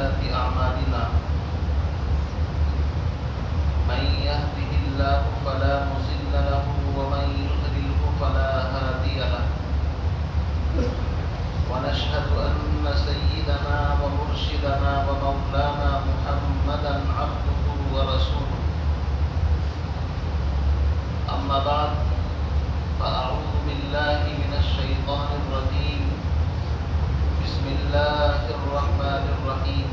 وسيئات أعمالنا من يهده الله فلا مضل له ومن يضلله فلا هادي له ونشهد أن سيدنا ومرشدنا ومولانا محمدا عبده ورسوله أما بعد فأعوذ بالله من الشيطان الرجيم بسم الله الرحمن الرحيم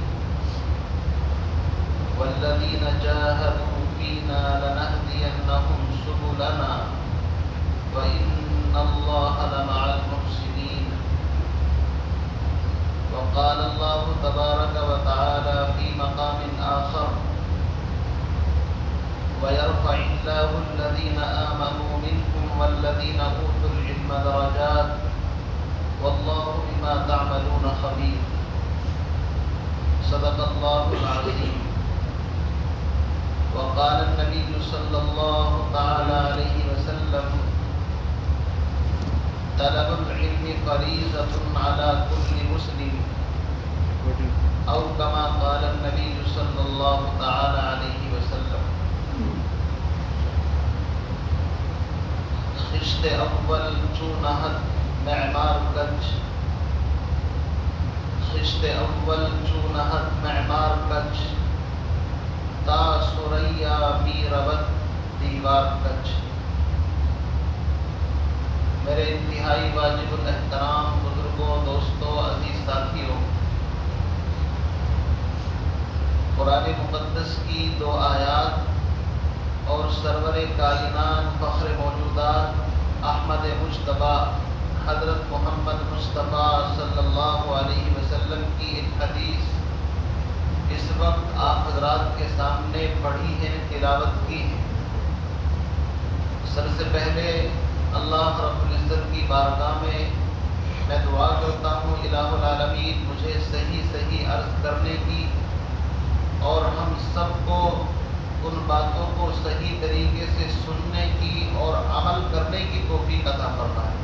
والذين جاهدوا فينا لنهدينهم سبلنا وإن الله لمع المحسنين وقال الله تبارك وتعالى في مقام آخر ويرفع الله الذين آمنوا منكم والذين أوتوا العلم درجات والله بما تعملون خبير صدق الله العظيم وقال النبي صلى الله تعالى عليه وسلم طلب العلم فريضة على كل مسلم أو كما قال النبي صلى الله تعالى عليه وسلم خشت اول چونہت معمار گنج خشت اول چونہت معمار گنج تا سریا می روت دیوار گنج۔ میرے انتہائی واجب الاحترام بزرگوں، دوستوں، عزیز ساتھیوں، قرآن مقدس کی دو آیات اور سرور کائنات فخر موجودات احمد مجتبیٰ حضرت محمد مصطفیٰ صلی اللہ علیہ وسلم کی ایک حدیث اس وقت آپ حضرات کے سامنے پڑھی ہے، تلاوت کی ہے۔ سب سے پہلے اللہ رب العزت کی بارگاہ میں دعا کرتا ہوں الہ العالمین مجھے صحیح عرض کرنے کی اور ہم سب کو ان باتوں کو صحیح طریقے سے سننے کی اور عمل کرنے کی توفیق عطا فرمائے۔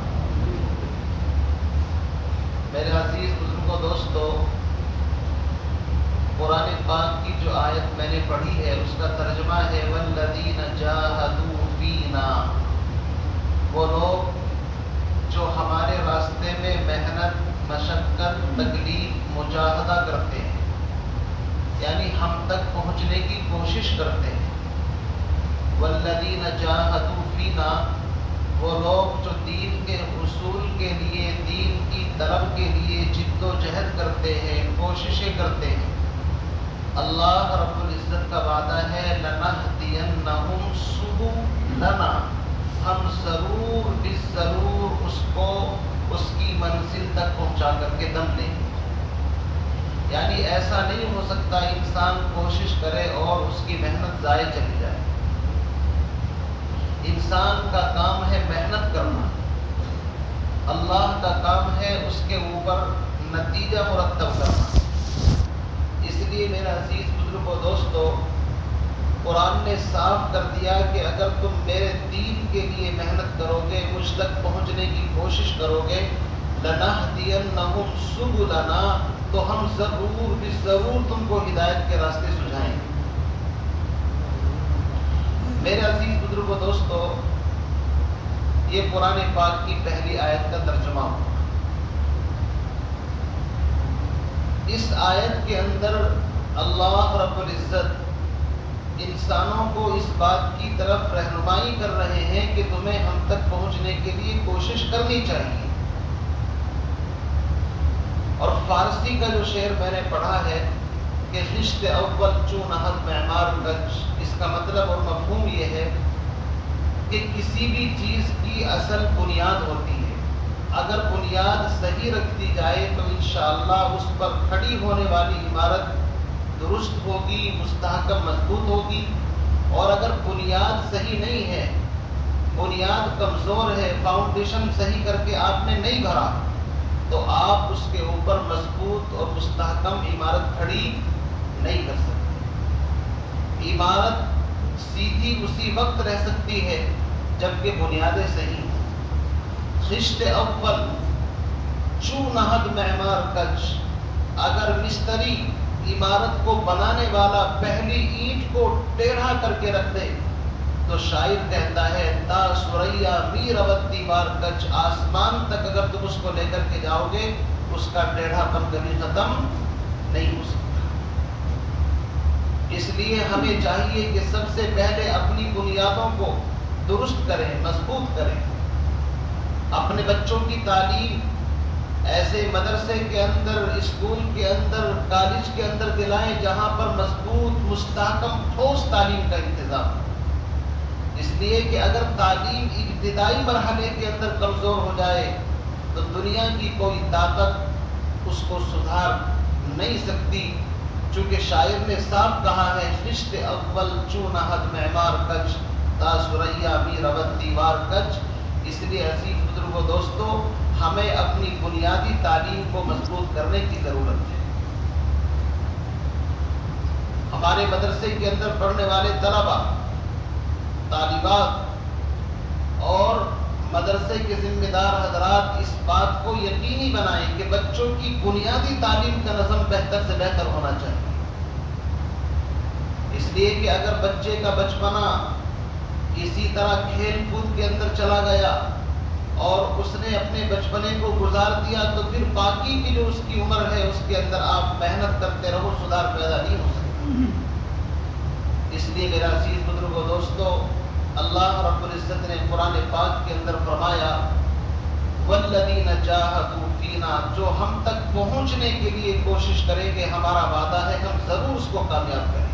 میرے عزیز بزرگوں، دوستوں، قرآن پاک کی جو آیت میں نے پڑھی ہے اس کا ترجمہ ہے والذین جاہدوا فینا، وہ لوگ جو ہمارے راستے میں محنت، مشقت، تکلیف، مجاہدہ کرتے ہیں، یعنی ہم تک پہنچنے کی کوشش کرتے ہیں۔ والذین جاہدوا فینا، وہ لوگ جو دین کے حصول کے لیے، دین کی طلب کے لیے جد و جہد کرتے ہیں، کوششیں کرتے ہیں۔ اللہ رب العزت کا وعدہ ہے لنہدینہم سبلنا، ہم ضرور اس کو اس کی منزل تک پہنچا کر کے دم لیں گے۔ یعنی ایسا نہیں ہو سکتا انسان کوشش کرے اور اس کی محنت ضائع چلی جائے۔ انسان کا کام ہے محنت کرنا، اللہ کا کام ہے اس کے اوپر نتیجہ مرتب کرنا۔ اس لیے میرا عزیز بزرگوں، دوستو، قرآن نے صاف کر دیا کہ اگر تم میرے دین کے لیے محنت کرو گے، مجھ تک پہنچنے کی کوشش کرو گے، لنہدینہم سبلنا، تو ہم ضرور تم کو ہدایت کے راستے سجھائیں گے۔ میرے عزیز بزرگوں، دوستو، یہ قرآن پاک کی پہلی آیت کا ترجمہ ہو۔ اس آیت کے اندر اللہ رب العزت انسانوں کو اس بات کی طرف رہنمائی کر رہے ہیں کہ تمہیں ہم تک پہنچنے کے لیے کوشش کرنی چاہیے۔ اور فارسی کا جو شعر میں نے پڑھا ہے کہ خشت اول چونہت معمار گنج، اس کا مطلب اور مفہوم یہ ہے کہ کسی بھی چیز کی اصل بنیاد ہوتی ہے، اگر بنیاد صحیح رکھتی جائے تو انشاءاللہ اس پر کھڑی ہونے والی عمارت درست ہوگی، مستحکم، مضبوط ہوگی۔ اور اگر بنیاد صحیح نہیں ہے، بنیاد کمزور ہے، فاؤنڈیشن صحیح کر کے آپ نے نہیں بھرا، تو آپ اس کے اوپر مضبوط اور مستحکم عمارت کھڑی نہیں کر سکتے۔ عمارت سیدھی اسی وقت رہ سکتی ہے جبکہ بنیادیں صحیح ہیں۔ خشت اول چونہد معمار کج، اگر مستری عمارت کو بنانے والا پہلی اینٹ کو ٹیڑھا کر کے رکھ دے تو شاعر کہتا ہے تا سریا می ربت دیوار کچ، آسمان تک اگر تم اس کو لے کر کے جاؤ گے اس کا ٹیڑھا پن کبھی ختم نہیں ہو سکتا۔ اس لیے ہمیں چاہیے کہ سب سے پہلے اپنی بنیادوں کو درست کریں، مضبوط کریں، اپنے بچوں کی تعلیم ایسے مدرسے کے اندر، اسکول کے اندر، کالج کے اندر دلائیں جہاں پر مضبوط، مستحکم، ٹھوس تعلیم کا انتظام ہو۔ اس لیے کہ اگر تعلیم ابتدائی مرحلے کے اندر کمزور ہو جائے تو دنیا کی کوئی طاقت اس کو سدھار نہیں سکتی، چونکہ شاعر نے صاف کہا ہے خشت اول چون حد معمار کچ تا سریا می ربت دیوار کچ۔ اس لیے عزیز بزرگوں دوستو، ہمیں اپنی بنیادی تعلیم کو مضبوط کرنے کی ضرورت ہے۔ ہمارے مدرسے کے اندر پڑھنے والے طلبہ، طالبات اور مدرسے کے ذمہ دار حضرات اس بات کو یقینی بنائیں کہ بچوں کی بنیادی تعلیم کا نظم بہتر سے بہتر ہونا چاہیے۔ اس لیے کہ اگر بچے کا بچپنا اسی طرح کھیل کود کے اندر چلا گیا اور اس نے اپنے بچپنے کو گزار دیا تو پھر باقی کی جو اس کی عمر ہے اس کے اندر آپ محنت کرتے رہو، سدھار پیدا نہیں ہو سکتا۔ اس لیے میرا عزیز بزرگوں دوستو، اللہ رب العزت نے قرآن پاک کے اندر فرمایا والذین جاہدوا فینا، جو ہم تک پہنچنے کے لیے کوشش کریں گے، ہمارا وعدہ ہے ہم ضرور اس کو کامیاب کریں۔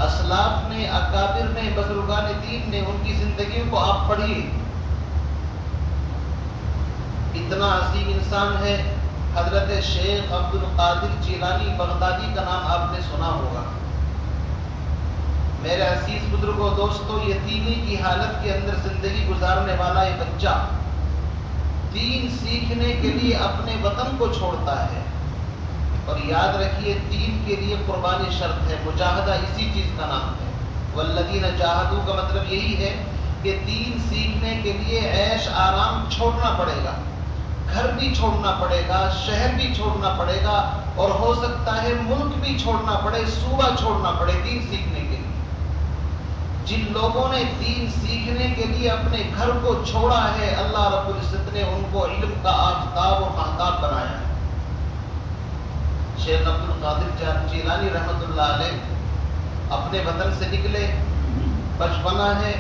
اسلاف نے، اکابر نے، بزرگان دین نے، ان کی زندگیوں کو آپ پڑھیے، اتنا عظیم انسان ہے حضرت شیخ عبد القادر جیلانی بغدادی کا نام آپ نے سنا ہوگا۔ میرے عزیز بزرگوں دوستو، یتیمی کی حالت کے اندر زندگی گزارنے والا ایک بچہ دین سیکھنے کے لیے اپنے وطن کو چھوڑتا ہے، اور یاد رکھیے دین کے لیے قربانی شرط ہے، مجاہدہ اسی چیز کا نام ہے۔ والذین جاہدوا کا مطلب یہی ہے کہ دین سیکھنے کے لیے عیش آرام چھوڑنا پڑے گا، گھر بھی چھوڑنا پڑے گا، شہر بھی چھوڑنا پڑے گا، اور ہو سکتا ہے ملک بھی چھوڑنا پڑے، صوبہ چھوڑنا پڑے دین سیکھنے کے لیے۔ جن لوگوں نے دین سیکھنے کے لیے اپنے گھر کو چھوڑا ہے، اللہ رب العزت نے ان کو علم کا آفتاب اور مہتاب بنایا ہے۔ شیخ عبد القادر جیلانی رحمۃ اللہ علیہ اپنے وطن سے نکلے، بچپنا ہے،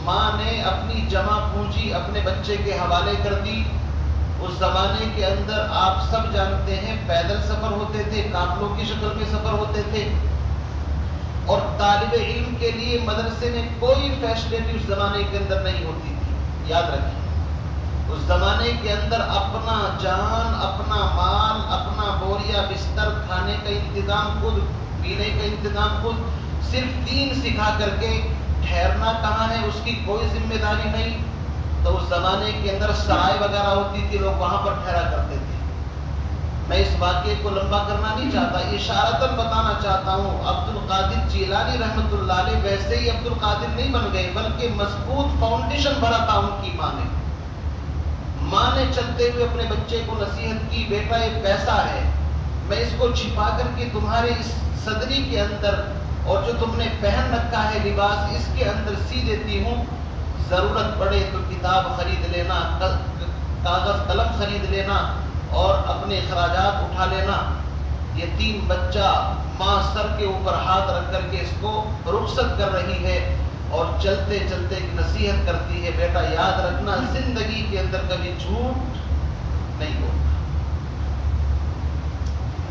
ماں نے اپنی جمع پونجی اپنے بچے کے حوالے کر دی۔ اس زمانے کے اندر آپ سب جانتے ہیں پیدل سفر ہوتے تھے، قافلوں کی شکل میں سفر ہوتے تھے، اور طالب علم کے لیے مدرسے میں کوئی فیسلٹی اس زمانے کے اندر نہیں ہوتی تھی۔ یاد رکھیے اس زمانے کے اندر اپنا جان، اپنا مال، اپنا بوریا بستر، کھانے کا انتظام خود، پینے کا انتظام خود، صرف دین سکھا کر کے ٹھہرنا کہاں ہے اس کی کوئی ذمہ داری نہیں۔ تو اس زمانے کے اندر سرائے وغیرہ ہوتی تھی، لوگ وہاں پر ٹھہرا کرتے تھے۔ میں اس واقعے کو لمبا کرنا نہیں چاہتا، اشارتاً بتانا چاہتا ہوں عبد القادر جیلانی رحمۃ اللہ علیہ ویسے ہی عبد القادر نہیں بن گئے، بلکہ مضبوط فاؤنڈیشن بھرا تھا ان کی ماں نے چلتے ہوئے اپنے بچے کو نصیحت کی، بیٹا یہ پیسہ ہے، میں اس کو چھپا کر کے تمہارے اس صدری کے اندر اور جو تم نے پہن رکھا ہے لباس اس کے اندر سی دیتی ہوں، ضرورت پڑے تو کتاب خرید لینا، کاغذ قلم خرید لینا اور اپنے اخراجات اٹھا لینا۔ یتیم بچہ، ماں سر کے اوپر ہاتھ رکھ کر کے اس کو رخصت کر رہی ہے اور چلتے چلتے نصیحت کرتی ہے، بیٹا یاد رکھنا زندگی کے اندر کبھی جھوٹ نہیں ہوتا۔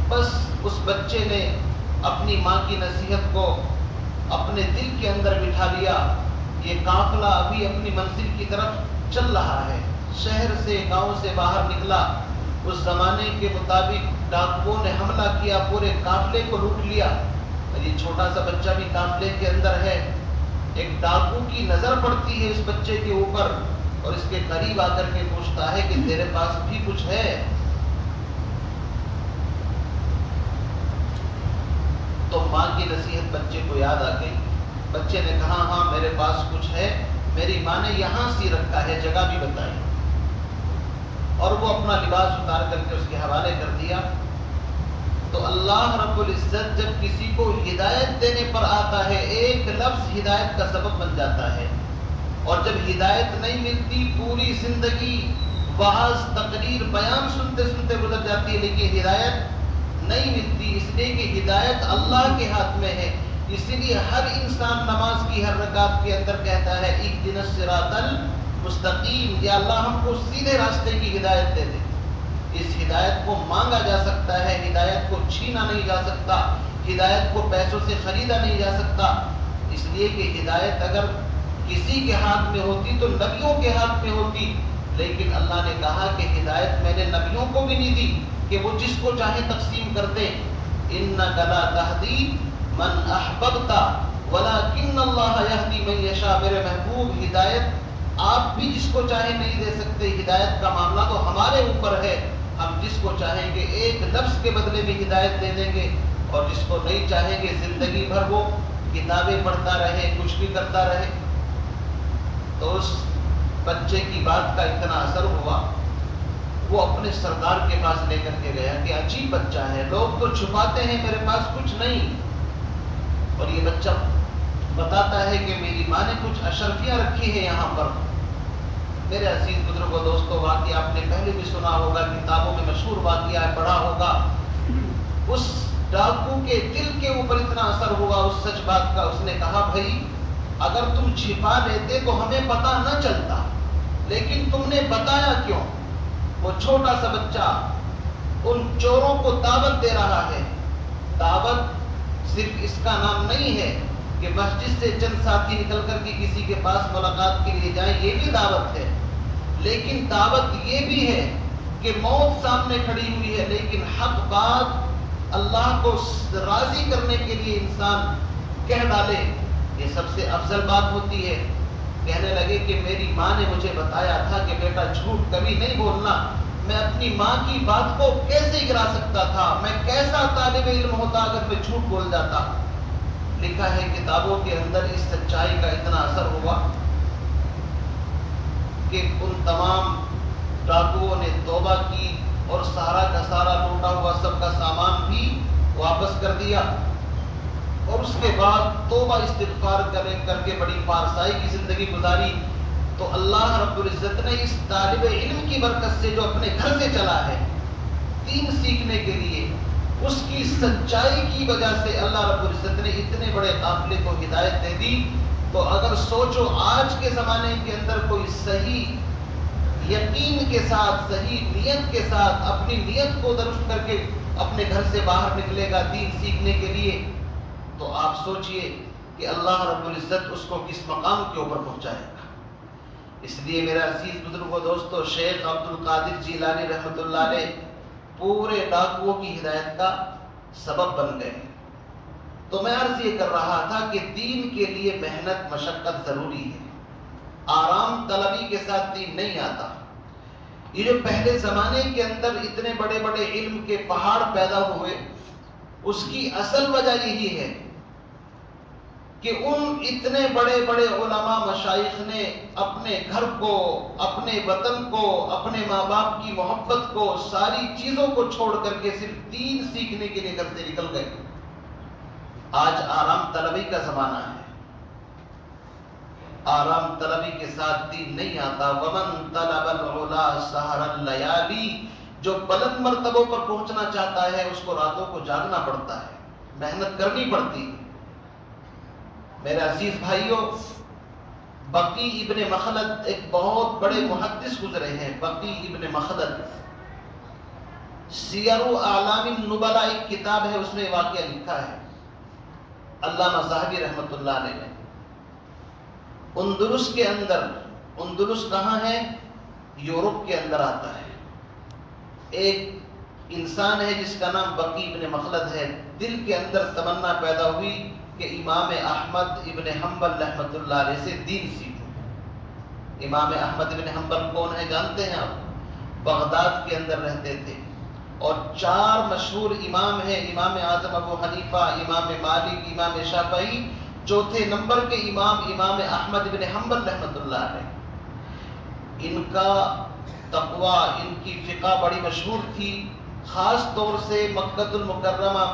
بس اس بچے نے اپنی ماں کی نصیحت کو اپنے دل کے اندر بٹھا لیا۔ یہ قافلہ ابھی اپنی منزل کی طرف چل رہا ہے، شہر سے، گاؤں سے باہر نکلا، اس زمانے کے مطابق ڈاکوؤں نے حملہ کیا، پورے قافلے کو لوٹ لیا۔ یہ چھوٹا سا بچہ بھی قافلے کے اندر ہے، ایک ڈاکو کی نظر پڑتی ہے اس بچے کے اوپر اور اس کے قریب آ کر کے پوچھتا ہے کہ تیرے پاس بھی کچھ ہے؟ تو ماں کی نصیحت بچے کو یاد آ گئی، بچے نے کہا ہاں میرے پاس کچھ ہے، میری ماں نے یہاں سی رکھا ہے، جگہ بھی بتائی، اور وہ اپنا لباس اتار کر کے اس کے حوالے کر دیا تو اللہ رب العزت جب کسی کو ہدایت دینے پر آتا ہے ایک لفظ ہدایت کا سبب بن جاتا ہے، اور جب ہدایت نہیں ملتی پوری زندگی وعظ تقریر بیان سنتے سنتے گزر جاتی ہے، لیکن ہدایت نہیں ملتی، اس لیے کہ ہدایت اللہ کے ہاتھ میں ہے۔ اسی لیے ہر انسان نماز کی ہر رکعت کے اندر کہتا ہے اہدنا الصراط المستقیم، یا اللہ ہم کو سیدھے راستے کی ہدایت دے دے۔ اس ہدایت کو مانگا جا سکتا ہے، ہدایت کو چھینا نہیں جا سکتا، ہدایت کو پیسوں سے خریدا نہیں جا سکتا، اس لیے کہ ہدایت اگر کسی کے ہاتھ میں ہوتی تو نبیوں کے ہاتھ میں ہوتی، لیکن اللہ نے کہا کہ ہدایت میں نے نبیوں کو بھی نہیں دی کہ وہ جس کو چاہے تقسیم کر دیں۔ انک لا تہدی من احببت ولکن اللہ یہدی من یشاء، میرے محبوب ہدایت آپ بھی جس کو چاہے نہیں دے سکتے، ہدایت کا معاملہ تو ہمارے اوپر ہے، ہم جس کو چاہیں گے ایک لفظ کے بدلے میں ہدایت دے دیں گے، اور جس کو نہیں چاہیں گے زندگی بھر وہ کتابیں پڑھتا رہے، کچھ بھی کرتا رہے۔ تو اس بچے کی بات کا اتنا اثر ہوا، وہ اپنے سردار کے پاس لے کر کے گیا کہ عجیب بچہ ہے، لوگ تو چھپاتے ہیں میرے پاس کچھ نہیں، اور یہ بچہ بتاتا ہے کہ میری ماں نے کچھ اشرفیاں رکھی ہیں یہاں پر۔ میرے عزیز بزرگوں دوستوں، واقعہ آپ نے پہلے بھی سنا ہوگا، کتابوں میں مشہور واقعہ ہے، پڑھا ہوگا۔ اس ڈاکو کے دل کے اوپر اتنا اثر ہوا اس سچ بات کا، اس نے کہا بھائی اگر تم چھپا لیتے تو ہمیں پتہ نہ چلتا، لیکن تم نے بتایا کیوں؟ وہ چھوٹا سا بچہ ان چوروں کو دعوت دے رہا ہے۔ دعوت صرف اس کا نام نہیں ہے کہ مسجد سے چند ساتھی نکل کر کے کسی کے پاس ملاقات کے لیے جائیں، یہ بھی دعوت ہے، لیکن دعوت یہ بھی ہے کہ موت سامنے کھڑی ہوئی ہے، لیکن حق بات اللہ کو راضی کرنے کے لیے انسان کہہ ڈالے، یہ سب سے افضل بات ہوتی ہے۔ کہنے لگے کہ میری ماں نے مجھے بتایا تھا کہ بیٹا جھوٹ کبھی نہیں بولنا، میں اپنی ماں کی بات کو کیسے گرا سکتا تھا، میں کیسا طالب علم ہوتا اگر میں جھوٹ بول جاتا۔ لکھا ہے کتابوں کے اندر اس سچائی کا اتنا اثر ہوا کہ ان تمام ڈاکوؤں نے توبہ کی اور سارا کا سارا لوٹا ہوا سب کا سامان بھی واپس کر دیا، اور اس کے بعد توبہ استغفار کر کے بڑی پارسائی کی زندگی گزاری۔ تو اللہ رب العزت نے اس طالب علم کی برکت سے جو اپنے گھر سے چلا ہے دین سیکھنے کے لیے، اس کی سچائی کی وجہ سے اللہ رب العزت نے اتنے بڑے قافلے کو ہدایت دے دی۔ تو اگر سوچو آج کے زمانے کے اندر کوئی صحیح یقین کے ساتھ، صحیح نیت کے ساتھ اپنی نیت کو درست کر کے اپنے گھر سے باہر نکلے گا دین سیکھنے کے لیے، تو آپ سوچئے کہ اللہ رب العزت اس کو کس مقام کے اوپر پہنچائے گا۔ اس لیے میرا عزیز بزرگوں دوستو، شیخ عبد القادر جیلانی رحمۃ اللہ علیہ پورے ڈاکوؤں کی ہدایت کا سبب بن گئے۔ تو میں عرض یہ کر رہا تھا کہ دین کے لیے محنت مشقت ضروری ہے، آرام طلبی کے ساتھ دین نہیں آتا۔ یہ جو پہلے زمانے کے اندر اتنے بڑے بڑے علم کے پہاڑ پیدا ہوئے، اس کی اصل وجہ یہی ہے کہ ان اتنے بڑے بڑے علماء مشائخ نے اپنے گھر کو، اپنے وطن کو، اپنے ماں باپ کی محبت کو، ساری چیزوں کو چھوڑ کر کے صرف دین سیکھنے کے لیے گھر سے نکل گئے۔ آج آرام طلبی کا زمانہ ہے، آرام طلبی کے ساتھ دین نہیں آتا۔ وَمَن طَلَبَ الْعُلَا سَهَرَ اللَّيَالِي، جو بلند مرتبوں پر پہنچنا چاہتا ہے اس کو راتوں کو جاگنا پڑتا ہے، محنت کرنی پڑتی ہے۔ میرے عزیز بھائیوں، بقی ابن مخلد ایک بہت بڑے محدث گزرے ہیں۔ بقی ابن مخلد، سیر اعلام النبلاء ایک کتاب ہے، اس میں واقعہ لکھا ہے علامہ ذہبی رحمۃ اللہ علیہ نے۔ اندلس کے اندر، اندلس کہاں ہے؟ یورپ کے اندر آتا ہے۔ ایک انسان ہے جس کا نام بقی ابن مخلد ہے، دل کے اندر تمنا پیدا ہوئی کہ امام احمد ابن حنبل رحمۃ اللہ علیہ سے دین سیکھوں۔ امام احمد ابن حنبل کون ہے جانتے ہیں آپ؟ بغداد کے اندر رہتے تھے، اور 4 مشہور امام ہیں، امام اعظم ابو حنیفہ، امام مالک، امام شافعی، چوتھے نمبر کے امام امام احمد ابن حنبل رحمۃ اللہ علیہ۔ ان کا تقویٰ، ان کی فقہ بڑی مشہور تھی، خاص طور سے مکۃ المکرمہ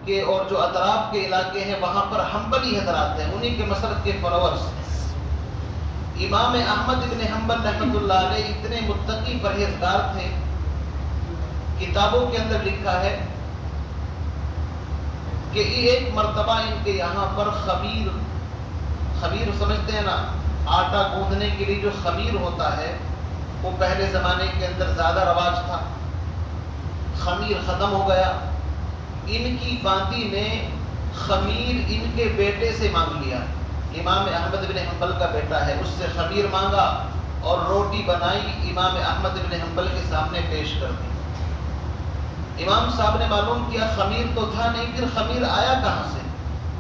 کے اور جو اطراف کے علاقے ہیں وہاں پر حنبلی حضرات ہیں، انہی کے مسلک کے فالوورز ہیں۔ امام احمد بن حنبل رحمۃ اللہ علیہ اتنے متقی پرہیزگار تھے، کتابوں کے اندر لکھا ہے کہ ایک مرتبہ ان کے یہاں پر خمیر سمجھتے ہیں نا، آٹا گوندھنے کے لیے جو خمیر ہوتا ہے وہ پہلے زمانے کے اندر زیادہ رواج تھا، خمیر ختم ہو گیا، ان کی باندی نے خمیر ان کے بیٹے سے مانگ لیا، امام احمد بن حنبل کا بیٹا ہے، اس سے خمیر مانگا اور روٹی بنائی، امام احمد بن حنبل کے سامنے پیش کر دی۔ امام صاحب نے معلوم کیا خمیر تو تھا نہیں، پھر خمیر آیا کہاں سے؟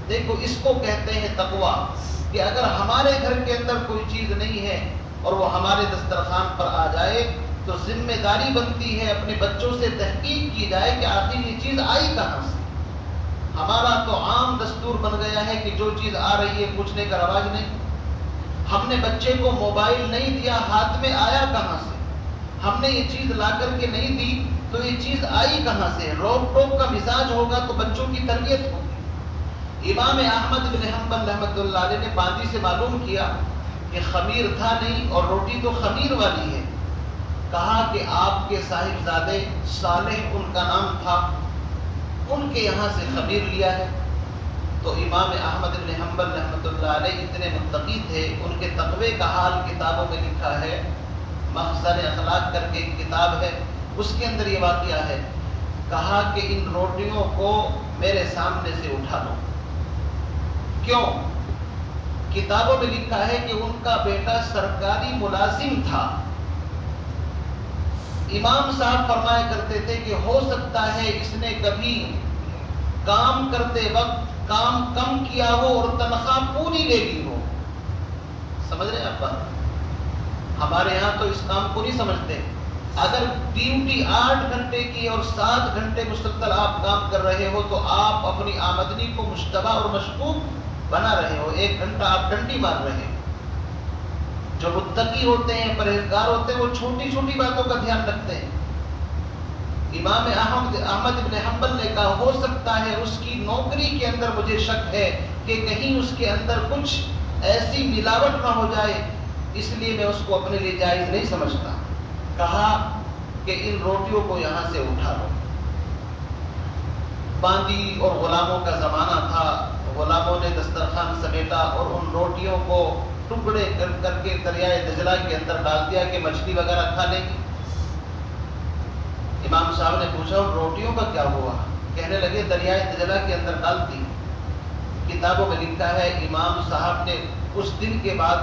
دیکھو اس کو کہتے ہیں تقویٰ، کہ اگر ہمارے گھر کے اندر کوئی چیز نہیں ہے اور وہ ہمارے دسترخوان پر آ جائے تو ذمہ داری بنتی ہے اپنے بچوں سے تحقیق کی جائے کہ آخر یہ چیز آئی کہاں سے۔ ہمارا تو عام دستور بن گیا ہے کہ جو چیز آ رہی ہے پوچھنے کا رواج نہیں۔ ہم نے بچے کو موبائل نہیں دیا، ہاتھ میں آیا کہاں سے؟ ہم نے یہ چیز لا کر کے نہیں دی تو یہ چیز آئی کہاں سے؟ روک ٹوک کا مزاج ہوگا تو بچوں کی تربیت ہوگی۔ امام احمد بن حنبل رحمۃ اللہ علیہ نے باندی سے معلوم کیا کہ خمیر تھا نہیں اور روٹی تو خمیر والی ہے، کہا کہ آپ کے صاحبزادے صالح ان کا نام تھا، ان کے یہاں سے خمیر لیا ہے۔ تو امام احمد بن حنبل رحمۃ اللہ علیہ اتنے متقی تھے، ان کے تقوی کا حال کتابوں میں لکھا ہے، مخزن اخلاق کر کے ایک کتاب ہے، اس کے اندر یہ واقعہ ہے، کہا کہ ان روٹیوں کو میرے سامنے سے اٹھا لو۔ کیوں؟ کتابوں میں لکھا ہے کہ ان کا بیٹا سرکاری ملازم تھا۔ امام صاحب فرمایا کرتے تھے کہ ہو سکتا ہے اس نے کبھی کام کرتے وقت کام کم کیا ہو اور تنخواہ پوری لے لی ہو۔ سمجھ رہے ہیں آپ بات؟ ہمارے ہاں تو اس کام کو نہیں سمجھتے۔ اگر ڈیوٹی 8 گھنٹے کی اور 7 گھنٹے مسلسل آپ کام کر رہے ہو تو آپ اپنی آمدنی کو مشتبہ اور مشکوک بنا رہے ہو، 1 گھنٹہ آپ ڈنڈی مار رہے ہیں۔ جو متقی ہوتے ہیں، پرہیزگار ہوتے ہیں، وہ چھوٹی چھوٹی باتوں کا دھیان رکھتے ہیں۔ امام احمد بن حنبل نے کہا ہو سکتا ہے اس کی نوکری کے اندر مجھے شک ہے کہ کہیں اس کے اندر کچھ ایسی ملاوٹ نہ ہو جائے، اس لیے میں اس کو اپنے لیے جائز نہیں سمجھتا۔ کہا کہ ان روٹیوں کو یہاں سے اٹھا لو۔ باندی اور غلاموں کا زمانہ تھا، غلاموں نے دسترخوان سمیٹا اور ان روٹیوں کو ٹکڑے کر کے دریائے دجلہ کے اندر ڈال دیا کہ مچھلی وغیرہ کھا لے گی۔ امام صاحب نے پوچھا ان روٹیوں کا کیا ہوا؟ کہنے لگے دریائے دجلہ کے اندر ڈال دی۔ کتابوں میں لکھا ہے امام صاحب نے اس دن کے بعد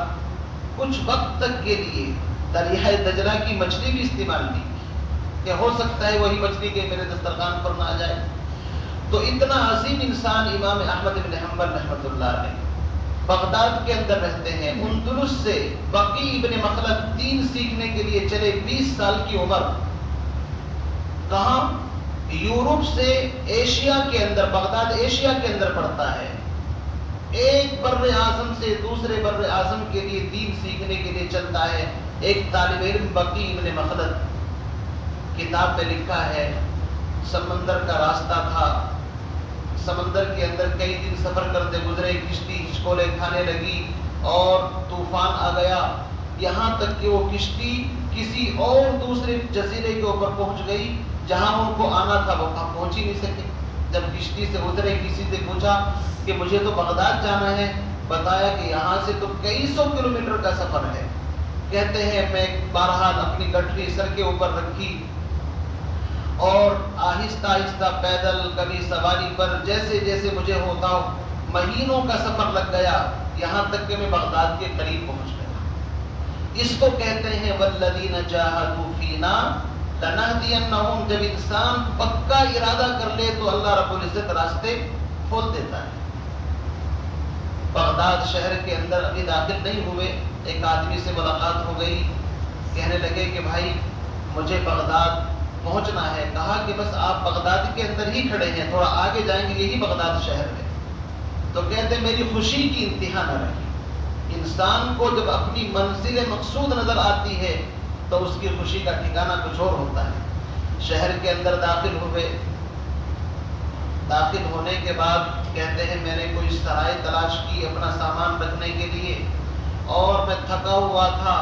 کچھ وقت تک کے لیے دریائے دجلہ کی مچھلی بھی استعمال نہیں کی کہ ہو سکتا ہے وہی مچھلی کے میرے دسترخوان پر نہ آ جائے۔ تو اتنا عظیم انسان امام احمد بن حنبل رحمۃ اللہ علیہ بغداد کے اندر رہتے ہیں، اندلس سے بقی ابن مخلد دین سیکھنے کے لیے چلے، 20 سال کی عمر، کہاں؟ یورپ سے ایشیا کے اندر، بغداد ایشیا کے اندر پڑتا ہے، ایک بر اعظم سے دوسرے بر اعظم کے لیے دین سیکھنے کے لیے چلتا ہے ایک طالب علم بقی ابن مخلد۔ کتاب میں لکھا ہے سمندر کا راستہ تھا، سمندر کے اندر کئی دن سفر کرتے گزرے، کشتی ہچکولے کھانے لگی اور طوفان آ گیا، یہاں تک کہ وہ کشتی کسی اور دوسرے جزیرے کے اوپر پہنچ گئی جہاں ان کو آنا تھا، وہ پہنچ ہی نہیں سکے۔ جب کشتی سے اترے کسی سے پوچھا کہ مجھے تو بغداد جانا ہے، بتایا کہ یہاں سے تو کئی 100 کلومیٹر کا سفر ہے۔ کہتے ہیں میں بہرحال اپنی گٹھری سر کے اوپر رکھی اور آہستہ آہستہ پیدل کبھی سواری پر جیسے جیسے مجھے ہوتا ہو، مہینوں کا سفر لگ گیا، یہاں تک کہ میں بغداد کے قریب پہنچ گیا۔ اس کو کہتے ہیں والذین جاہدوا فینا لنہدینہم۔ جب انسان پکا ارادہ کر لے تو اللہ رب العزت راستے کھول دیتا ہے۔ بغداد شہر کے اندر ابھی داخل نہیں ہوئے، ایک آدمی سے ملاقات ہو گئی، کہنے لگے کہ بھائی مجھے بغداد پہنچنا ہے۔ کہا کہ بس آپ بغداد کے اندر ہی کھڑے ہیں، تھوڑا آگے جائیں گے یہی بغداد شہر ہے۔ تو کہتے میری خوشی کی انتہا نہ رہی۔ انسان کو جب اپنی منزل مقصود نظر آتی ہے تو اس کی خوشی کا ٹھکانہ کچھ اور ہوتا ہے۔ شہر کے اندر داخل ہوئے. داخل ہونے کے بعد کہتے ہیں میں نے کوئی سرائے تلاش کی اپنا سامان رکھنے کے لیے اور میں تھکا ہوا تھا.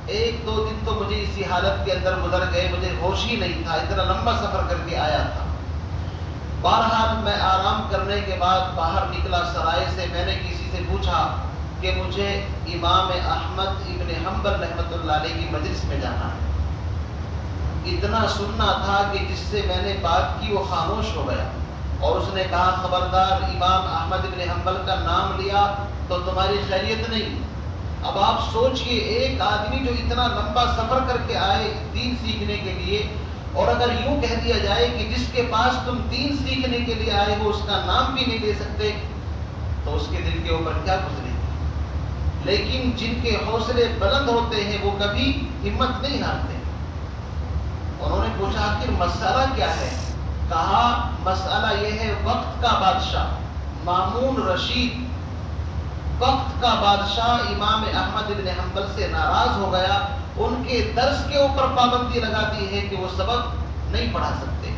1-2 دن تو مجھے اسی حالت کے اندر گزر گئے, مجھے ہوش ہی نہیں تھا, اتنا لمبا سفر کر کے آیا تھا. بہرحال میں آرام کرنے کے بعد باہر نکلا سرائے سے. میں نے کسی سے پوچھا کہ مجھے امام احمد ابن حنبل رحمۃ اللہ علیہ کی مجلس میں جانا ہے. اتنا سننا تھا کہ جس سے میں نے بات کی وہ خاموش ہو گیا اور اس نے کہا خبردار امام احمد ابن حنبل کا نام لیا تو تمہاری خیریت نہیں. اب آپ سوچئے ایک آدمی جو اتنا لمبا سفر کر کے آئے دین سیکھنے کے لیے, اور اگر یوں کہہ دیا جائے کہ جس کے پاس تم دین سیکھنے کے لیے آئے ہو اس کا نام بھی نہیں لے سکتے تو اس کے دل کے اوپر کیا گزرے گی. لیکن جن کے حوصلے بلند ہوتے ہیں وہ کبھی ہمت نہیں ہارتے. انہوں نے پوچھا آخر مسئلہ کیا ہے؟ کہا مسئلہ یہ ہے وقت کا بادشاہ مامون رشید, وقت کا بادشاہ امام احمد بن حنبل سے ناراض ہو گیا. ان کے درس کے اوپر پابندی لگا دی ہے کہ وہ سبق نہیں پڑھا سکتے.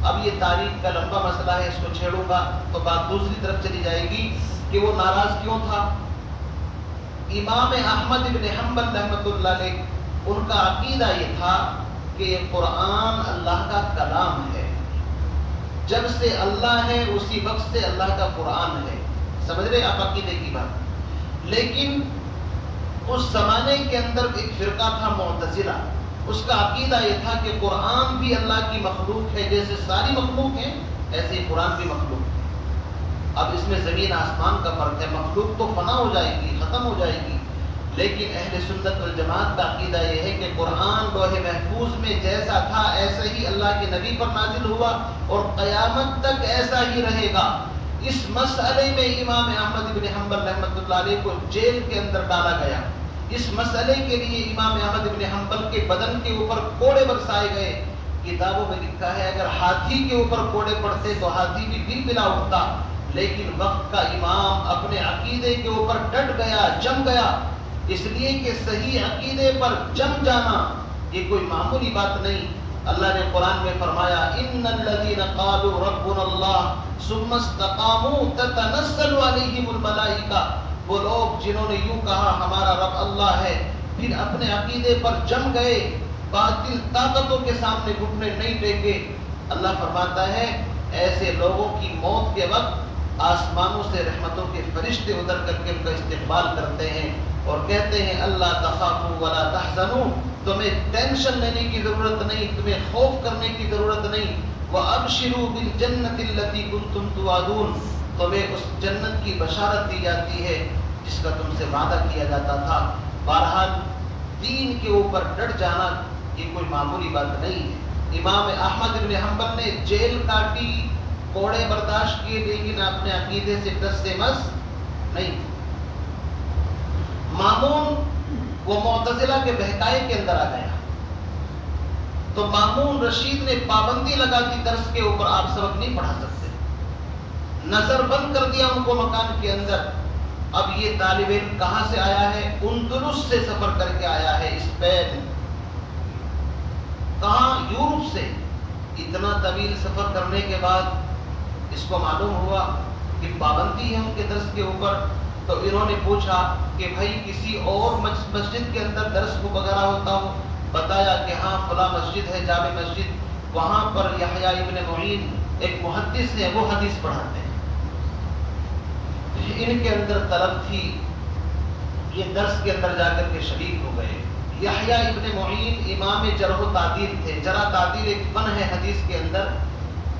اب یہ تاریخ کا لمبا مسئلہ ہے, اس کو چھیڑوں گا تو بات دوسری طرف چلی جائے گی کہ وہ ناراض کیوں تھا. امام احمد بن حنبل رحمۃ اللہ علیہ ان کا عقیدہ یہ تھا کہ یہ قرآن اللہ کا کلام ہے. جب سے اللہ ہے اسی وقت سے اللہ کا قرآن ہے. سمجھ رہے آپ عقیدے کی بات. لیکن اس زمانے کے اندر ایک فرقہ تھا معتزلہ. اس کا عقیدہ یہ تھا کہ قرآن بھی اللہ کی مخلوق ہے, جیسے ساری مخلوق ہیں ایسے ہی قرآن بھی مخلوق ہے. اب اس میں زمین آسمان کا فرق ہے. مخلوق تو فنا ہو جائے گی, ختم ہو جائے گی, لیکن اہل سنت والجماعت کا عقیدہ یہ ہے کہ قرآن لوح محفوظ میں جیسا تھا ایسا ہی اللہ کے نبی پر نازل ہوا اور قیامت تک ایسا ہی رہے گا. اس مسئلے میں امام احمد بن حنبل رحمۃ اللہ علیہ کو جیل کے اندر ڈالا گیا. اس مسئلے کے لیے امام احمد بن حنبل کے بدن کے اوپر کوڑے برسائے گئے. کتابوں میں لکھا ہے اگر ہاتھی کے اوپر کوڑے پڑتے تو ہاتھی بھی بل بلا اٹھتا, لیکن وقت کا امام اپنے عقیدے کے اوپر ڈٹ گیا, جم گیا. اس لیے کہ صحیح عقیدے پر جم جانا یہ کوئی معمولی بات نہیں. اللہ نے قرآن میں فرمایا ان الذين قالوا ربنا الله ثم استقاموا تتنزل عليهم الملائکہ. وہ لوگ جنہوں نے یوں کہا ہمارا رب اللہ ہے, پھر اپنے عقیدے پر جم گئے, باطل طاقتوں کے سامنے گھٹنے نہیں ٹیکے. اللہ فرماتا ہے ایسے لوگوں کی موت کے وقت آسمانوں سے رحمتوں کے فرشتے اتر کر کے ان کا استقبال کرتے ہیں اور کہتے ہیں اللہ تخافوا ولا تحزنوا, تمہیں ٹینشن لینے کی ضرورت نہیں, تمہیں خوف کرنے کی ضرورت نہیں. وَأَبْشِرُوا بِالْجَنَّةِ الَّتِي كُنْتُمْ تُوعَدُونَ, تمہیں اس جنت کی بشارت دی جاتی ہے جس کا تم سے وعدہ کیا جاتا تھا. بہرحال دین کے اوپر ڈٹ جانا یہ کوئی معمولی بات نہیں ہے. امام احمد بن حنبل نے جیل کاٹی, کوڑے برداشت کیے, لیکن اپنے عقیدے سے ٹس سے مس نہیں. مامون وہ معتزلہ کے بہکائے کے اندر آ گیا تو مامون رشید نے پابندی لگا دی درس کے اوپر آپ سبق نہیں پڑھا سکتے, نظر بند کر دیا ان کو مکان کے اندر. اب یہ طالب علم کہاں سے آیا ہے؟ اندلس سے سفر کر کے آیا ہے, اسپین. کہاں؟ یورپ سے. اتنا طویل سفر کرنے کے بعد اس کو معلوم ہوا کہ پابندی ہے ان کے درس کے اوپر. تو انہوں نے پوچھا کہ بھائی کسی اور مسجد کے اندر درس کو وغیرہ ہوتا ہو؟ بتایا کہ ہاں فلاں مسجد ہے جامع مسجد, وہاں پر یحییٰ ابن معین ایک محدث ہے, وہ حدیث پڑھاتے ہیں. ان کے اندر طلب تھی, یہ درس کے اندر جا کر کے شریک ہو گئے. یحییٰ ابن معین امام جرح و تعدیل تھے. جرح تعدیل ایک فن ہے حدیث کے اندر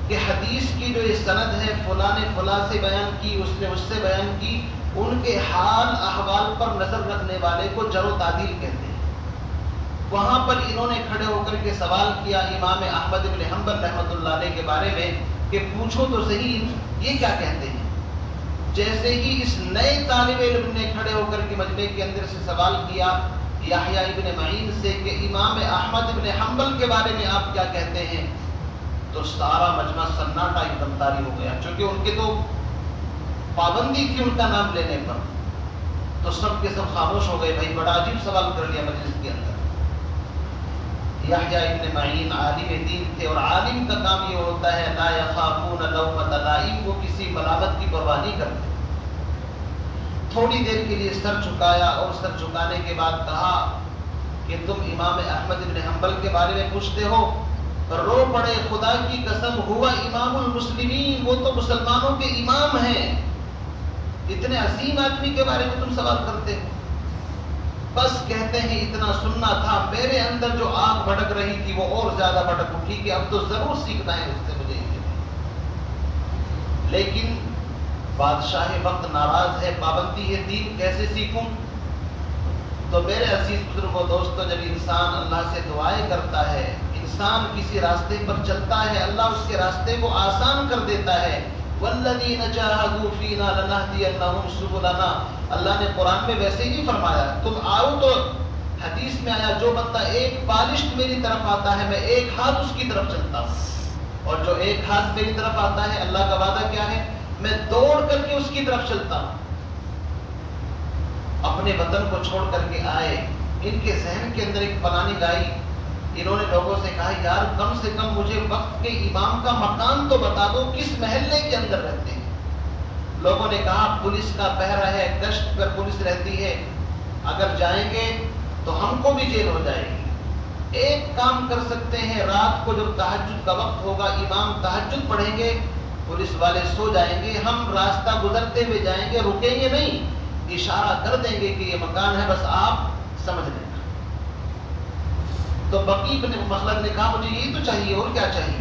کہ حدیث کی جو یہ سند ہے فلاں نے فلاں سے بیان کی, اس نے اس سے بیان کی, ان کے حال احوال پر نظر رکھنے والے کو جرح و تعدیل کہتے ہیں. وہاں پر انہوں نے کھڑے ہو کر کے سوال کیا امام احمد بن حنبل رحمۃ اللہ علیہ کے بارے میں کہ پوچھو تو صحیح یہ کیا کہتے ہیں. جیسے ہی اس نئے طالب علم نے کھڑے ہو کر کے مجمع کے اندر سے سوال کیا یحییٰ ابن معین سے کہ امام احمد بن حنبل کے بارے میں آپ کیا کہتے ہیں, تو سارا مجمع سناٹا ایک دم طاری ہو گیا, چونکہ ان کے تو پابندی تھی ان کا نام لینے پر. تو سب کے سب خاموش ہو گئے. بھائی بڑا عجیب سوال کر لیا مجلس کے اندر. یحییٰ ابن معین عالم دین تھے، اور عالم کا کام یہ ہوتا ہے لا یخافون لومۃ لائم، وہ کسی ملامت کی پرواہ نہیں کرتے۔ تھوڑی دیر کے لیے سر جھکایا اور سر جھکانے کے بعد کہا کہ تم امام احمد بن حنبل کے بارے میں پوچھتے ہو؟ رو پڑے، خدا کی قسم، ہوا امام المسلمین، وہ تو مسلمانوں کے امام ہیں، اتنے عظیم آدمی کے بارے میں تم سوال کرتے ہو؟ بس کہتے ہیں اتنا سننا تھا، میرے اندر جو آگ بھڑک رہی تھی وہ اور زیادہ بھڑک اٹھی کہ اب تو ضرور سیکھنا ہے اس سے مجھے یہ۔ لیکن بادشاہ وقت ناراض ہے، پابندی ہے دین، کیسے سیکھوں؟ تو میرے عزیز بزرگوں دوستو، جب انسان اللہ سے دعائیں کرتا ہے، انسان کسی راستے پر چلتا ہے، اللہ اس کے راستے کو آسان کر دیتا ہے۔ وَالَّذِينَ جَاهَدُوا فِينَا لَنَهْدِيَنَّهُمْ سُبُلَنَا، اللہ نے قرآن میں ویسے ہی فرمایا، تم آؤ تو حدیث میں آیا جو بندہ ایک بالشت میری طرف آتا ہے میں ایک ہاتھ اس کی طرف چلتا ہوں، اور جو ایک ہاتھ میری طرف آتا ہے اللہ کا وعدہ کیا ہے، میں دوڑ کر کے اس کی طرف چلتا ہوں۔ اپنے وطن کو چھوڑ کر کے آئے، ان کے ذہن کے اندر ایک پلاننگ آئی، انہوں نے لوگوں سے کہا یار کم سے کم مجھے وقت کے امام کا مکان تو بتا دو، کس محلے کے اندر رہتے ہیں؟ لوگوں نے کہا پولیس کا پہرا ہے، گشت پر پولیس رہتی ہے، اگر جائیں گے تو ہم کو بھی جیل ہو جائے گی۔ ایک کام کر سکتے ہیں، رات کو جب تہجد کا وقت ہوگا، امام تہجد پڑھیں گے، پولیس والے سو جائیں گے، ہم راستہ گزرتے ہوئے جائیں گے، رکیں گے نہیں، اشارہ کر دیں گے کہ یہ مکان ہے، بس آپ سمجھ لینا۔ تو بقی بن مخلد نے کہا مجھے یہی تو چاہیے، اور کیا چاہیے؟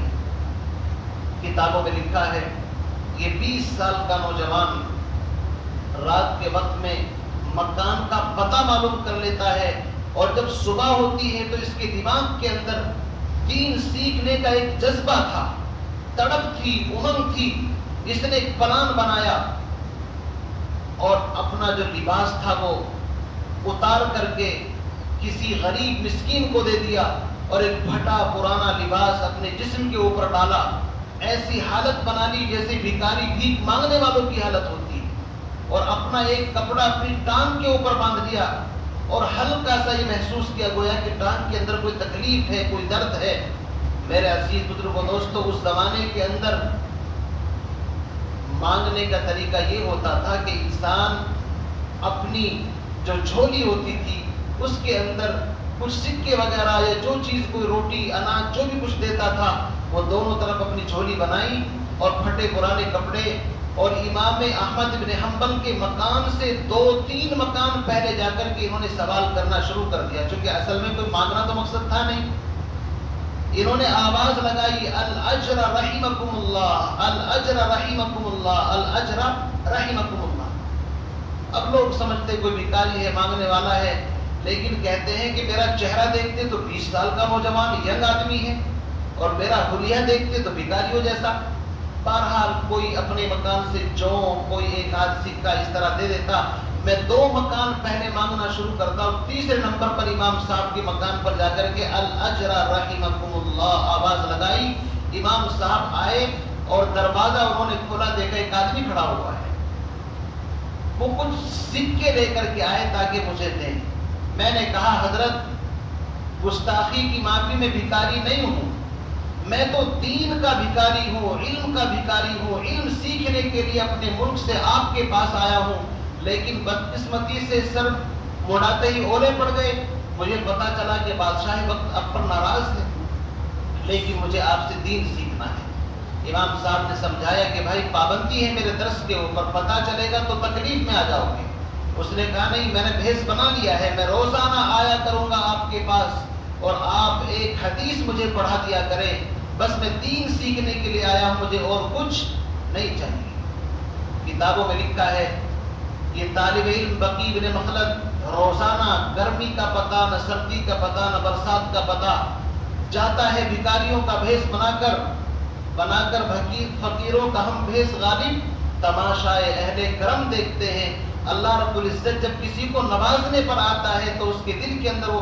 کتابوں میں لکھا ہے یہ 20 سال کا نوجوان رات کے وقت میں مکان کا پتہ معلوم کر لیتا ہے، اور جب صبح ہوتی ہے تو اس کے دماغ کے اندر دین سیکھنے کا ایک جذبہ تھا، تڑپ تھی، امنگ تھی، اس نے ایک پلان بنایا اور اپنا جو لباس تھا وہ اتار کر کے کسی غریب مسکین کو دے دیا، اور ایک پھٹا پرانا لباس اپنے جسم کے اوپر ڈالا، ایسی حالت بنا لی جیسے بھکاری بھیک مانگنے والوں کی حالت ہوتی ہے، اور اپنا ایک کپڑا اپنی ٹانگ کے اوپر باندھ لیا، اور ہلکا سا یہ محسوس کیا گویا کہ ٹانگ کے اندر کوئی تکلیف ہے، کوئی درد ہے۔ میرے عزیز بزرگوں دوستو، اس زمانے کے اندر مانگنے کا طریقہ یہ ہوتا تھا کہ انسان اپنی جو جھولی ہوتی تھی اس کے اندر کچھ سکے وغیرہ یا جو چیز، کوئی روٹی اناج جو بھی کچھ دیتا تھا، وہ دونوں طرف اپنی جھولی بنائی اور پھٹے پرانے کپڑے، اور امام احمد بن حنبل کے مکان سے 2-3 مکان پہلے جا کر کے انہوں نے سوال کرنا شروع کر دیا، چونکہ اصل میں کوئی مانگنا تو مقصد تھا نہیں۔ انہوں نے آواز لگائی الاجر رحمکم اللہ، الاجر رحمکم اللہ، الاجر رحمکم اللہ۔ اب لوگ سمجھتے کوئی بھکاری ہے، مانگنے والا ہے، لیکن کہتے ہیں کہ میرا چہرہ دیکھتے تو 20 سال کا نوجوان ینگ آدمی ہے، اور میرا حلیہ دیکھتے تو بھکاریوں جیسا۔ بہرحال کوئی اپنے مکان سے جو کوئی ایک آدھ سکہ اس طرح دے دیتا، میں 2 مکان پہلے مانگنا شروع کرتا ہوں، تیسرے نمبر پر امام صاحب کے مکان پر جا کر کے الاجر رحمکم اللہ آواز لگائی۔ امام صاحب آئے اور دروازہ انہوں نے کھولا، دیکھا ایک آدمی کھڑا ہوا ہے، وہ کچھ سکے لے کر کے آئے تاکہ مجھے دیں۔ میں نے کہا حضرت گستاخی کی معافی میں بھکاری نہیں ہوں، میں تو دین کا بھکاری ہوں، علم کا بھکاری ہوں، علم سیکھنے کے لیے اپنے ملک سے آپ کے پاس آیا ہوں، لیکن بدقسمتی سے سر مڑاتے ہی اولے پڑ گئے، مجھے پتا چلا کہ بادشاہ وقت اب پر ناراض ہے، لیکن مجھے آپ سے دین سیکھنا ہے۔ امام صاحب نے سمجھایا کہ بھائی پابندی ہے میرے درس کے اوپر، پتا چلے گا تو تکلیف میں آ جاؤ گے۔ اس نے کہا نہیں، میں نے بھیس بنا لیا ہے، میں روزانہ آیا کروں گا آپ کے پاس، اور آپ ایک حدیث مجھے پڑھا دیا کریں، بس میں دین سیکھنے کے لیے آیا ہوں، مجھے اور کچھ نہیں چاہیے۔ کتابوں میں لکھا ہے یہ طالب علم بقی بن مخلد روزانہ گرمی کا پتہ، نہ سردی کا پتہ، نہ برسات کا پتہ، جاتا ہے بھکاریوں کا بھیس بنا کر فقیروں کا ہم بھیس غالب تماشائے اہل کرم دیکھتے ہیں۔ اللہ رب العزت جب کسی کو نوازنے پر آتا ہے تو اس کے دل کے اندر وہ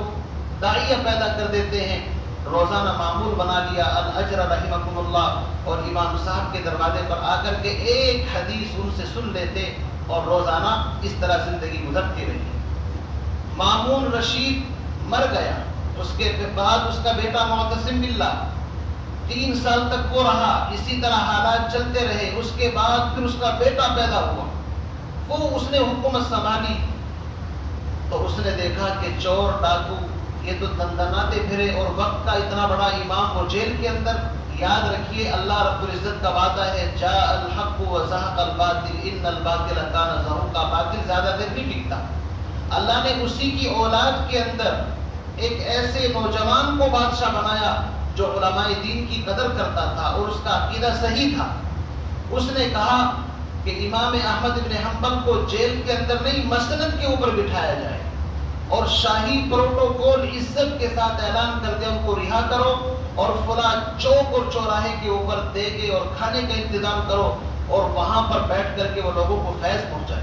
داعیہ پیدا کر دیتے ہیں۔ روزانہ معمول بنا لیا الاجر رحمکم اللہ، اور امام صاحب کے دروازے پر آ کر کے ایک حدیث ان سے سن لیتے، اور روزانہ اس طرح زندگی گزرتی رہی۔ مامون رشید مر گیا، اس کے بعد اس کا بیٹا معتصم باللہ 3 سال تک وہ رہا، اسی طرح حالات چلتے رہے. اس کے بعد پھر اس کا بیٹا پیدا ہوا، وہ اس نے حکومت سنبھالی. تو اس نے دیکھا کہ چور ڈاکو یہ تو دندناتے پھرے، اور وقت کا اتنا بڑا امام وہ جیل کے اندر. یاد رکھیے اللہ رب العزت کا وعدہ ہے جاء الحق وزهق الباطل ان الباطل کان زهوقا. باطل زیادہ دیر نہیں ٹکتا. اللہ نے اسی کی اولاد کے اندر ایک ایسے نوجوان کو بادشاہ بنایا جو علماء دین کی قدر کرتا تھا اور اس کا عقیدہ صحیح تھا. اس نے کہا کہ امام احمد بن حنبل کو جیل کے اندر نہیں مسند کے اوپر بٹھایا جائے اور شاہی پروٹوکول عزت کے ساتھ اعلان کر دے ان کو رہا کرو اور فلاں چوک اور چوراہے کے اوپر دیگے اور کھانے کا انتظام کرو اور وہاں پر بیٹھ کر کے وہ لوگوں کو فیض پہنچائے.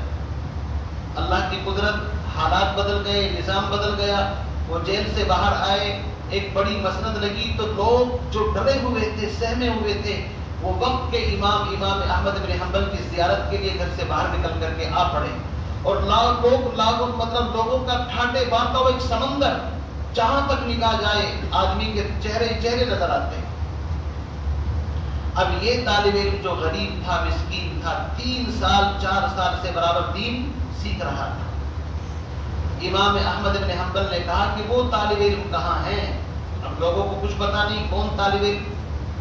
اللہ کی قدرت، حالات بدل گئے، نظام بدل گیا. وہ جیل سے باہر آئے، ایک بڑی مسند لگی تو لوگ جو ڈرے ہوئے تھے، سہمے ہوئے تھے، وہ وقت کے امام احمد بن حنبل کی زیارت کے لیے گھر سے باہر نکل کر کے آ پڑے. اور لوگوں کا ٹھاٹے بانٹا ہوا ایک سمندر، جہاں تک نگاہ جائے آدمی کے چہرے نظر آتے. اب یہ طالب علم جو غریب تھا، مسکین تھا، 3 سال 4 سال سے برابر دین سیکھ رہا تھا. امام احمد بن حنبل نے کہا کہ وہ طالب علم کہاں ہیں؟ اب لوگوں کو کچھ پتا نہیں کون طالب علم،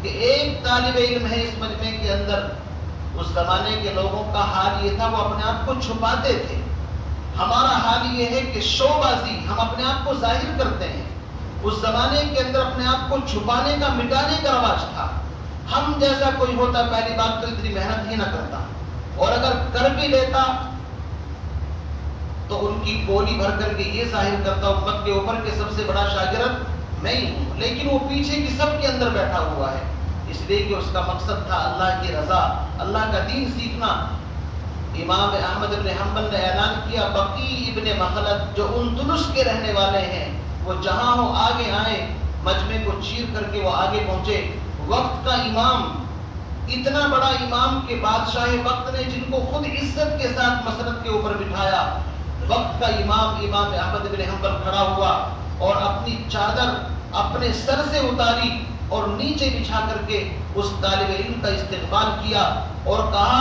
کہ ایک طالب علم ہے اس مجمع کے اندر. اس زمانے کے لوگوں کا حال یہ تھا وہ اپنے آپ کو چھپاتے تھے. ہمارا حال یہ ہے کہ شو بازی، ہم اپنے آپ کو ظاہر کرتے ہیں. اس زمانے کے اندر اپنے آپ کو چھپانے کا، مٹانے کا رواج تھا. ہم جیسا کوئی ہوتا پہلی بات تو اتنی محنت ہی نہ کرتا، اور اگر کر بھی لیتا تو ان کی گولی بھر کر کے یہ ظاہر کرتا امت کے اوپر کہ سب سے بڑا شاگرد میں ہی ہوں. لیکن وہ پیچھے کی سب کے اندر بیٹھا ہوا ہے، اس لیے کہ اس کا مقصد تھا اللہ کی رضا، اللہ کا دین سیکھنا. امام احمد بن حنبل نے اعلان کیا بقی ابن مخلد جو اندلس کے رہنے والے ہیں، وہ جہاں ہو آگے آئیں. مجمع کو چیر کر کے وہ آگے پہنچے. وقت کا امام، اتنا بڑا امام کے بادشاہ وقت نے جن کو خود عزت کے ساتھ مسند کے اوپر بٹھایا، وقت کا امام احمد بن حنبل کھڑا ہوا اور اپنی چادر اپنے سر سے اتاری اور نیچے بچھا کر کے اس طالب علم کا استقبال کیا اور کہا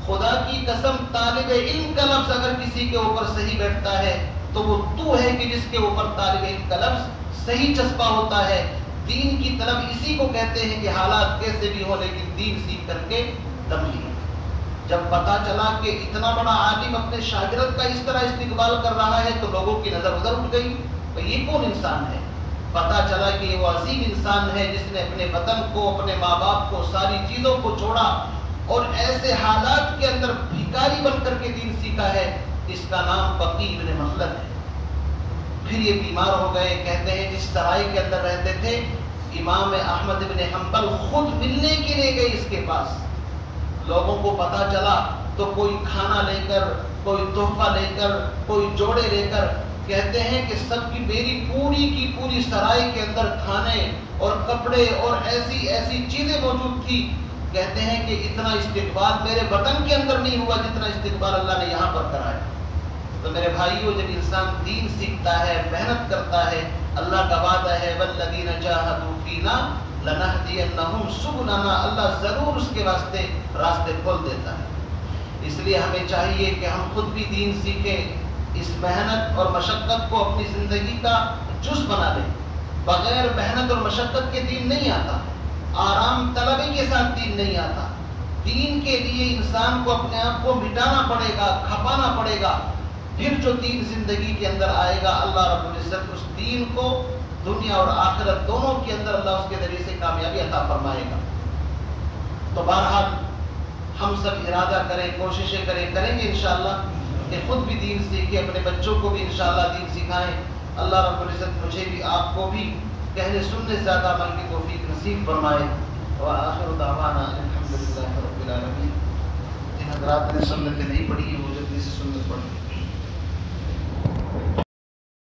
خدا کی قسم طالب علم کا لفظ اگر کسی کے اوپر صحیح بیٹھتا ہے تو وہ تو ہے کہ جس کے اوپر طالب علم کا لفظ صحیح چسپا ہوتا ہے. دین کی طلب اسی کو کہتے ہیں کہ حالات کیسے بھی ہو لیکن دین سیکھ کر کے دم لیا. جب پتا چلا کہ اتنا بڑا عالم اپنے شاگرد کا اس طرح استقبال کر رہا ہے تو لوگوں کی نظر ادھر اٹھ گئی. تو یہ کون انسان ہے؟ پتا چلا کہ یہ وہ عظیم انسان ہے جس نے اپنے وطن کو، اپنے ماں باپ کو، ساری چیزوں کو چھوڑا اور ایسے حالات کے اندر بھکاری بن کر کے دین سیکھا ہے. اس کا نام بقی ابن مخلد ہے. پھر یہ بیمار ہو گئے. کہتے ہیں جس سرائے کے اندر رہتے تھے امام احمد بن حنبل خود ملنے کے لیے گئے اس کے پاس. لوگوں کو پتا چلا تو کوئی کھانا لے کر، کوئی تحفہ لے کر، کوئی جوڑے لے کر. کہتے ہیں کہ سب کی میری پوری کی پوری سرائے کے اندر کھانے اور کپڑے اور ایسی چیزیں موجود تھی. کہتے ہیں کہ اتنا استقبال میرے وطن کے اندر نہیں ہوا جتنا استقبال اللہ نے یہاں پر کرایا. تو میرے بھائیو جب انسان دین سیکھتا ہے، محنت کرتا ہے، اللہ کا وعدہ ہے والذین جاہدوا فینا لنہدینہم سبلنا، اللہ ضرور اس کے واسطے راستے کھول دیتا ہے. اس لیے ہمیں چاہیے کہ ہم خود بھی دین سیکھیں، اس محنت اور مشقت کو اپنی زندگی کا جز بنا لیں. بغیر محنت اور مشقت کے دین نہیں آتا، آرام طلبی کے ساتھ دین نہیں آتا. دین کے لیے انسان کو اپنے آپ کو مٹانا پڑے گا، کھپانا پڑے گا. پھر جو دین زندگی کے اندر آئے گا اللہ رب العزت اس دین کو دنیا اور آخرت دونوں کے اندر اللہ اس کے ذریعے سے کامیابی عطا فرمائے گا. تو بہرحال ہم سب ارادہ کریں، کوششیں کریں گے انشاءاللہ کہ خود بھی دین سیکھیں، اپنے بچوں کو بھی انشاءاللہ دین سکھائیں. اللہ رب العزت مجھے بھی آپ کو بھی کہنے سننے سے زیادہ عمل کی توفیق نصیب فرمائے. وآخر دعوانا الحمدللہ رب العالمین. جن حضرات نے سنتیں نہیں پڑھی ہیں وہ جلدی سے سنت پڑھیں.